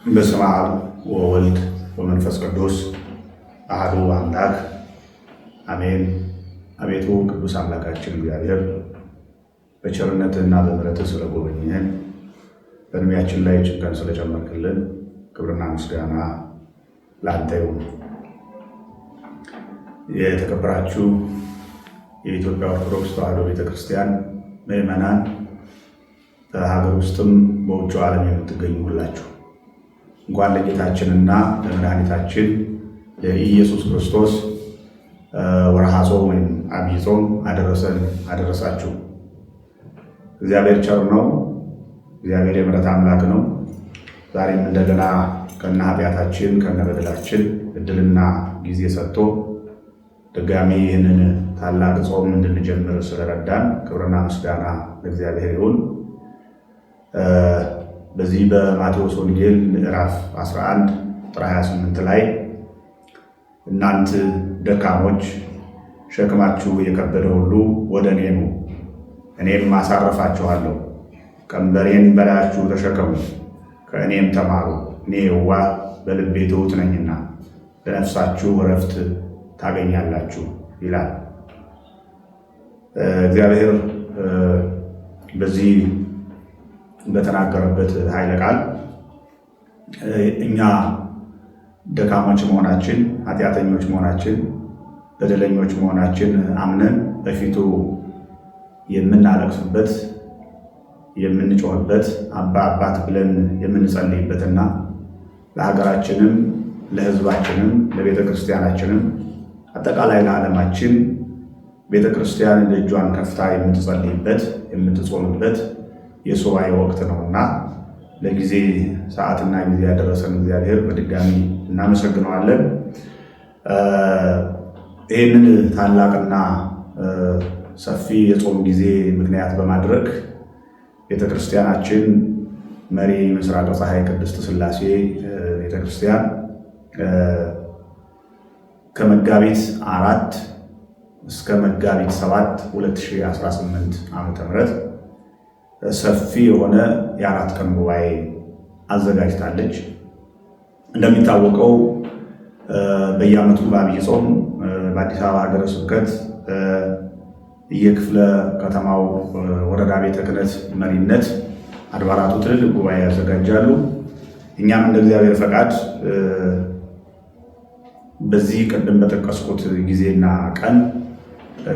በስመ አብ ወወልድ ወመንፈስ ቅዱስ አሐዱ አምላክ አሜን። አቤቱ ቅዱስ አምላካችን እግዚአብሔር በቸርነትህና በምሕረትህ ስለጎበኘን በእድሜያችን ላይ ጭንቀን ስለጨመርክልን ክብርና ምስጋና ለአንተ ይሁን። የተከበራችሁ የኢትዮጵያ ኦርቶዶክስ ተዋሕዶ ቤተክርስቲያን ምዕመናን፣ በሀገር ውስጥም በውጭ ዓለም የምትገኙ ሁላችሁ እንኳን ለጌታችንና ለመድኃኒታችን ለኢየሱስ ክርስቶስ ወርኃ ጾም ወይም ዐቢይ ጾም አደረሰን አደረሳችሁ። እግዚአብሔር ቸር ነው። እግዚአብሔር የምሕረት አምላክ ነው። ዛሬም እንደገና ከነ ኃጢአታችን ከነ በደላችን እድልና ጊዜ ሰጥቶ ድጋሚ ይህንን ታላቅ ጾም እንድንጀምር ስለረዳን ክብርና ምስጋና ለእግዚአብሔር ይሁን። በዚህ በማቴዎስ ወንጌል ምዕራፍ 11 ቁጥር 28 ላይ እናንት ደካሞች ሸክማችሁ የከበደ ሁሉ ወደ እኔ ኑ፣ እኔም አሳርፋችኋለሁ። ቀንበሬን በላያችሁ ተሸከሙ፣ ከእኔም ተማሩ፣ እኔ የዋህ በልቤ ትሑት ነኝና ለነፍሳችሁ ዕረፍት ታገኛላችሁ ይላል እግዚአብሔር። በዚህ በተናገረበት ኃይለ ቃል እኛ ደካሞች መሆናችን፣ ኃጢአተኞች መሆናችን፣ በደለኞች መሆናችን አምነን በፊቱ የምናለቅስበት የምንጮህበት አባ አባት ብለን የምንጸልይበትና ለሀገራችንም ለሕዝባችንም ለቤተ ክርስቲያናችንም አጠቃላይ ለዓለማችን ቤተ ክርስቲያን እጇን ከፍታ የምትጸልይበት የምትጾምበት የሱባኤ ወቅት ነውና ለጊዜ ሰዓትና ጊዜ ያደረሰን እግዚአብሔር በድጋሚ እናመሰግነዋለን። ይህንን ታላቅና ሰፊ የጾም ጊዜ ምክንያት በማድረግ ቤተክርስቲያናችን መሪ ምስራቀ ፀሐይ ቅድስት ሥላሴ ቤተክርስቲያን ከመጋቢት 4 እስከ መጋቢት 7 2018 ዓ.ም ሰፊ የሆነ የ4 ቀን ጉባኤ አዘጋጅታለች። እንደሚታወቀው በየዓመቱ በዐቢይ ጾም በአዲስ አበባ ሀገረ ስብከት የክፍለ ከተማው ወረዳ ቤተ ክህነት መሪነት አድባራቱ ትልልቅ ጉባኤ ያዘጋጃሉ። እኛም እንደ እግዚአብሔር ፈቃድ በዚህ ቅድም በጠቀስኩት ጊዜና ቀን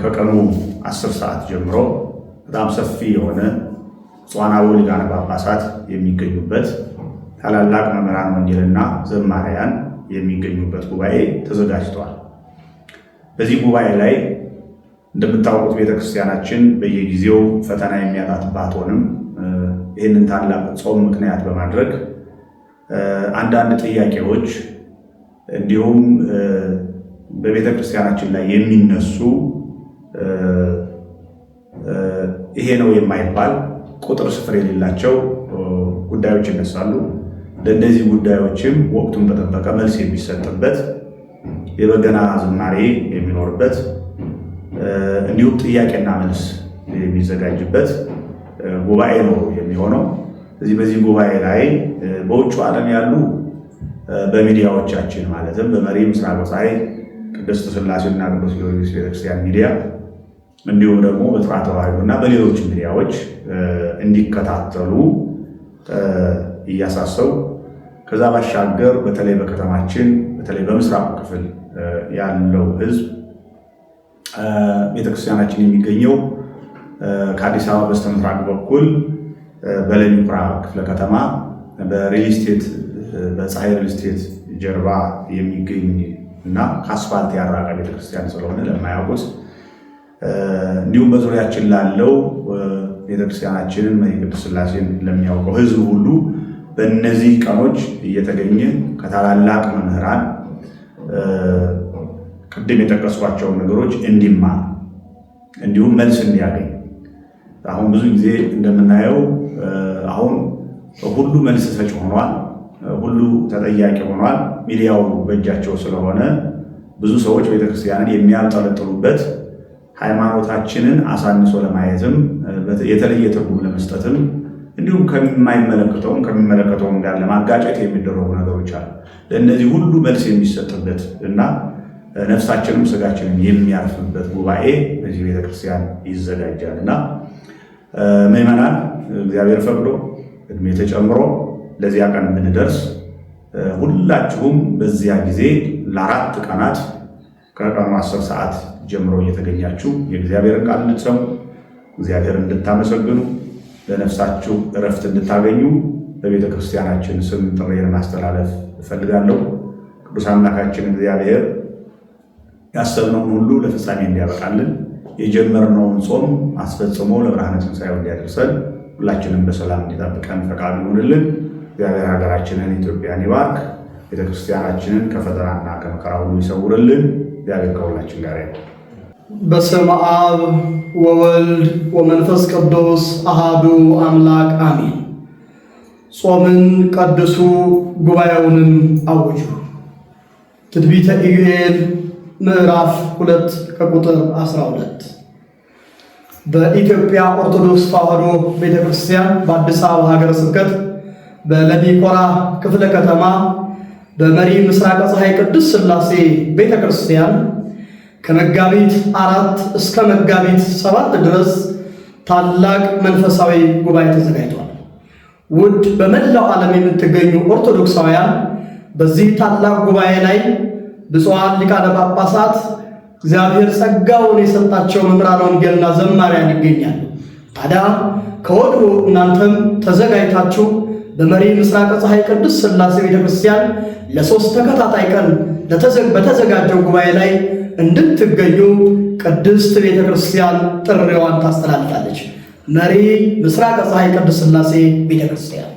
ከቀኑ 10 ሰዓት ጀምሮ በጣም ሰፊ የሆነ ጽዋናዊ ሊቃነ ጳጳሳት የሚገኙበት ታላላቅ መምህራን ወንጌልና ዘማሪያን የሚገኙበት ጉባኤ ተዘጋጅቷል። በዚህ ጉባኤ ላይ እንደምታውቁት ቤተክርስቲያናችን በየጊዜው ፈተና የሚያጣት ባትሆንም ይህንን ታላቅ ጾም ምክንያት በማድረግ አንዳንድ ጥያቄዎች እንዲሁም በቤተክርስቲያናችን ላይ የሚነሱ ይሄ ነው የማይባል ቁጥር ስፍር የሌላቸው ጉዳዮች ይነሳሉ። ለእነዚህ ጉዳዮችም ወቅቱን በጠበቀ መልስ የሚሰጥበት የበገና ዝማሬ የሚኖርበት እንዲሁም ጥያቄና መልስ የሚዘጋጅበት ጉባኤ ነው የሚሆነው። በዚህ ጉባኤ ላይ በውጭ ዓለም ያሉ በሚዲያዎቻችን ማለትም በመሪ ምስራቀ ፀሐይ ቅድስት ሥላሴና ቅዱስ ጊዮርጊስ ቤተክርስቲያን ሚዲያ እንዲሁም ደግሞ በጥራ ተዋሕዶና በሌሎች ሚዲያዎች እንዲከታተሉ እያሳሰቡ ከዛ ባሻገር በተለይ በከተማችን በተለይ በምስራቁ ክፍል ያለው ሕዝብ ቤተክርስቲያናችን የሚገኘው ከአዲስ አበባ በስተምስራቅ በኩል በለሚ ኩራ ክፍለ ከተማ በሪል ስቴት በፀሐይ ሪል ስቴት ጀርባ የሚገኝ እና ከአስፋልት ያራቀ ቤተክርስቲያን ስለሆነ ለማያውቁት እንዲሁም በዙሪያችን ላለው ቤተክርስቲያናችንን ቅድስት ሥላሴን ለሚያውቀው ሕዝብ ሁሉ በእነዚህ ቀኖች እየተገኘ ከታላላቅ መምህራን ቅድም የጠቀስኳቸውን ነገሮች እንዲማር እንዲሁም መልስ እንዲያገኝ። አሁን ብዙ ጊዜ እንደምናየው አሁን ሁሉ መልስ ሰጭ ሆኗል፣ ሁሉ ተጠያቂ ሆኗል። ሚዲያው በእጃቸው ስለሆነ ብዙ ሰዎች ቤተክርስቲያንን የሚያብጠለጥሉበት ሃይማኖታችንን አሳንሶ ለማየትም የተለየ ትርጉም ለመስጠትም እንዲሁም ከሚመለከተውም ጋር ለማጋጨት የሚደረጉ ነገሮች አሉ። ለእነዚህ ሁሉ መልስ የሚሰጥበት እና ነፍሳችንም ስጋችንም የሚያርፍበት ጉባኤ በዚህ ቤተክርስቲያን ይዘጋጃል እና ምዕመናን እግዚአብሔር ፈቅዶ እድሜ ተጨምሮ ለዚያ ቀን ብንደርስ ሁላችሁም በዚያ ጊዜ ለ4 ቀናት ከቀኑ 10 ሰዓት ጀምሮ እየተገኛችሁ የእግዚአብሔርን ቃል እንድትሰሙ፣ እግዚአብሔርን እንድታመሰግኑ፣ ለነፍሳችሁ እረፍት እንድታገኙ በቤተ ክርስቲያናችን ስም ጥሪዬን ማስተላለፍ እፈልጋለሁ። ቅዱስ አምላካችን እግዚአብሔር ያሰብነውን ሁሉ ለፍጻሜ እንዲያበቃልን የጀመርነውን ጾም አስፈጽሞ ለብርሃነ ትንሣኤው እንዲያደርሰን ሁላችንም በሰላም እንዲጠብቀን ፈቃዱ ይሁንልን። እግዚአብሔር ሀገራችንን ኢትዮጵያን ይባርክ። ቤተክርስቲያናችንን ከፈተናና ከመከራ ሁሉ ይሰውርልን። እግዚአብሔር ከሁላችን ጋር ይሁን። በስመ አብ ወወልድ ወመንፈስ ቅዱስ አሃዱ አምላክ አሜን። ጾምን ቀድሱ ጉባኤውንም አውጁ። ትንቢተ ኢዩኤል ምዕራፍ 2 ከቁጥር 12። በኢትዮጵያ ኦርቶዶክስ ተዋሕዶ ቤተክርስቲያን በአዲስ አበባ ሀገረ ስብከት በለሚኮራ ክፍለ ከተማ በመሪ ምስራቀ ፀሐይ ቅድስት ሥላሴ ቤተክርስቲያን ከመጋቢት 4 እስከ መጋቢት 7 ድረስ ታላቅ መንፈሳዊ ጉባኤ ተዘጋጅቷል። ውድ በመላው ዓለም የምትገኙ ኦርቶዶክሳውያን በዚህ ታላቅ ጉባኤ ላይ ብፁዓን ሊቃነ ጳጳሳት እግዚአብሔር ጸጋውን የሰጣቸው መምህራነ ወንጌልና ዘማሪያን ይገኛሉ። ታዲያ ከወዲሁ እናንተም ተዘጋጅታችሁ በመሪ ምስራቀ ፀሐይ ቅድስት ሥላሴ ቤተክርስቲያን ለ3 ተከታታይ ቀን በተዘጋጀው ጉባኤ ላይ እንድትገኙ ቅድስት ቤተክርስቲያን ጥሪዋን ታስተላልፋለች። መሪ ምስራቀ ፀሐይ ቅድስት ሥላሴ ቤተክርስቲያን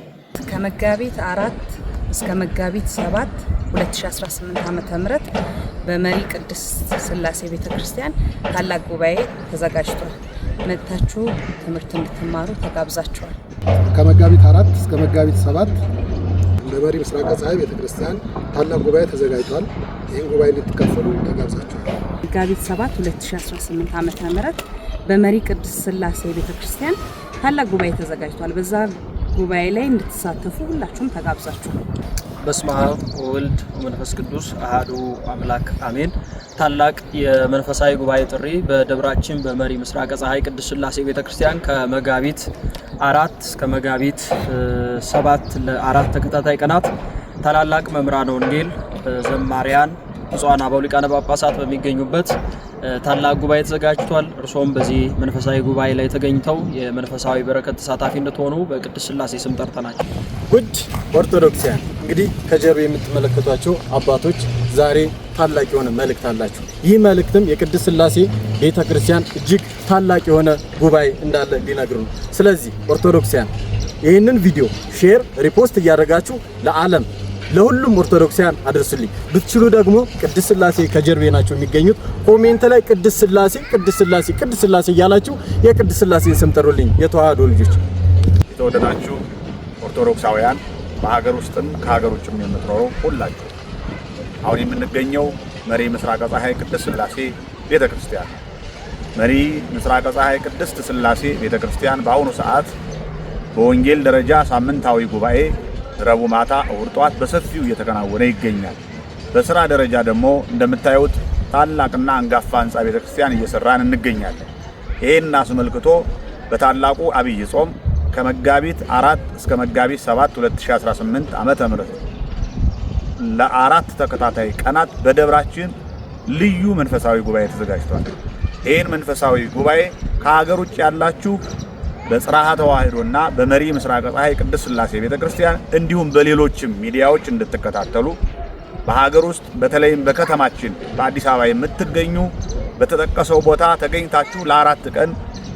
ከመጋቢት 4 እስከ መጋቢት 7 2018 ዓ.ም በመሪ ቅድስት ሥላሴ ቤተክርስቲያን ታላቅ ጉባኤ ተዘጋጅቷል። መጥታችሁ ትምህርት እንድትማሩ ተጋብዛችኋል። ከመጋቢት 4 እስከ መጋቢት 7 በመሪ ምስራቀ ፀሐይ ቤተክርስቲያን ታላቅ ጉባኤ ተዘጋጅቷል። ይህን ጉባኤ እንድትካፈሉ ተጋብዛችኋል። መጋቢት 7 2018 ዓ.ም በመሪ ቅድስት ሥላሴ ቤተክርስቲያን ታላቅ ጉባኤ ተዘጋጅቷል። በዛ ጉባኤ ላይ እንድትሳተፉ ሁላችሁም ተጋብዛችኋል። በስመ አብ ወወልድ ወመንፈስ ቅዱስ አሃዱ አምላክ አሜን። ታላቅ የመንፈሳዊ ጉባኤ ጥሪ በደብራችን በመሪ ምስራቀ ፀሐይ ቅድስት ሥላሴ ቤተክርስቲያን ከመጋቢት 4 እስከ መጋቢት 7 ለ4 ተከታታይ ቀናት ታላላቅ መምህራነ ወንጌል፣ ዘማሪያን፣ ብፁዓን አበው ሊቃነ ጳጳሳት በሚገኙበት ታላቅ ጉባኤ ተዘጋጅቷል። እርሶም በዚህ መንፈሳዊ ጉባኤ ላይ ተገኝተው የመንፈሳዊ በረከት ተሳታፊ እንድትሆኑ በቅድስት ሥላሴ ስም ጠርተናችሁ። ውድ ኦርቶዶክሳውያን እንግዲህ ከጀርባ የምትመለከቷቸው አባቶች ዛሬ ታላቅ የሆነ መልእክት አላቸው። ይህ መልእክትም የቅድስት ሥላሴ ቤተክርስቲያን እጅግ ታላቅ የሆነ ጉባኤ እንዳለ ሊነግሩ ነው። ስለዚህ ኦርቶዶክሳውያን ይህንን ቪዲዮ ሼር፣ ሪፖስት እያደረጋችሁ ለዓለም ለሁሉም ኦርቶዶክሳውያን አድርሱልኝ። ብትችሉ ደግሞ ቅድስት ሥላሴ ከጀርቤ ናቸው የሚገኙት። ኮሜንት ላይ ቅድስት ሥላሴ ቅድስት ሥላሴ ቅድስት ሥላሴ እያላችሁ የቅድስት ሥላሴን ስም ጠሩልኝ። የተዋህዶ ልጆች፣ የተወደዳችሁ ኦርቶዶክሳውያን በሀገር ውስጥም ከሀገር ውጭም የምትኖሩ ሁላችሁ አሁን የምንገኘው መሪ ምስራቀ ፀሐይ ቅድስት ሥላሴ ቤተክርስቲያን መሪ ምስራቀ ፀሐይ ቅድስት ሥላሴ ቤተክርስቲያን በአሁኑ ሰዓት በወንጌል ደረጃ ሳምንታዊ ጉባኤ ረቡዕ ማታ እሁድ ጠዋት በሰፊው እየተከናወነ ይገኛል። በስራ ደረጃ ደግሞ እንደምታዩት ታላቅና አንጋፋ ህንጻ ቤተክርስቲያን እየሰራን እንገኛለን። ይሄን አስመልክቶ በታላቁ አብይ ጾም ከመጋቢት 4 እስከ መጋቢት 7 2018 ዓመተ ምህረት ለ4 ተከታታይ ቀናት በደብራችን ልዩ መንፈሳዊ ጉባኤ ተዘጋጅቷል። ይሄን መንፈሳዊ ጉባኤ ከሀገር ውጭ ያላችሁ በጽርሐ ተዋሕዶና በመሪ ምስራቀ ፀሐይ ቅድስት ሥላሴ ቤተክርስቲያን እንዲሁም በሌሎችም ሚዲያዎች እንድትከታተሉ በሀገር ውስጥ በተለይም በከተማችን በአዲስ አበባ የምትገኙ በተጠቀሰው ቦታ ተገኝታችሁ ለ4 ቀን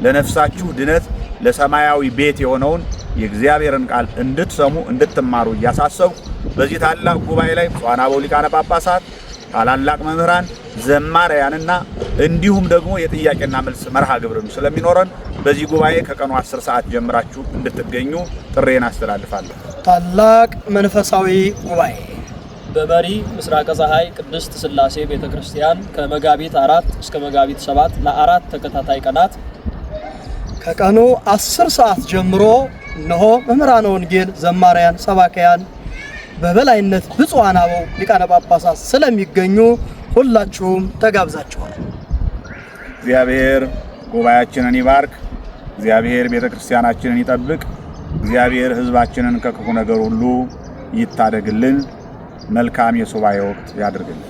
ለነፍሳችሁ ድነት ለሰማያዊ ቤት የሆነውን የእግዚአብሔርን ቃል እንድትሰሙ እንድትማሩ እያሳሰብኩ በዚህ ታላቅ ጉባኤ ላይ ብፁዓን አበው ሊቃነ ጳጳሳት፣ ታላላቅ መምህራን፣ ዘማሪያንና እንዲሁም ደግሞ የጥያቄና መልስ መርሃ ግብርም ስለሚኖረን በዚህ ጉባኤ ከቀኑ 10 ሰዓት ጀምራችሁ እንድትገኙ ጥሬን አስተላልፋለሁ። ታላቅ መንፈሳዊ ጉባኤ በመሪ ምስራቀ ፀሐይ ቅድስት ሥላሴ ቤተክርስቲያን ከመጋቢት 4 እስከ መጋቢት 7 ለ4 ተከታታይ ቀናት ከቀኑ 10 ሰዓት ጀምሮ እነሆ መምህራነ ወንጌል፣ ዘማሪያን፣ ሰባኪያን በበላይነት ብፁዓን አበው ሊቃነ ጳጳሳት ስለሚገኙ ሁላችሁም ተጋብዛችኋል። እግዚአብሔር ጉባኤያችንን ይባርክ። እግዚአብሔር ቤተክርስቲያናችንን ይጠብቅ። እግዚአብሔር ሕዝባችንን ከክፉ ነገር ሁሉ ይታደግልን። መልካም የሱባኤ ወቅት ያድርግልን።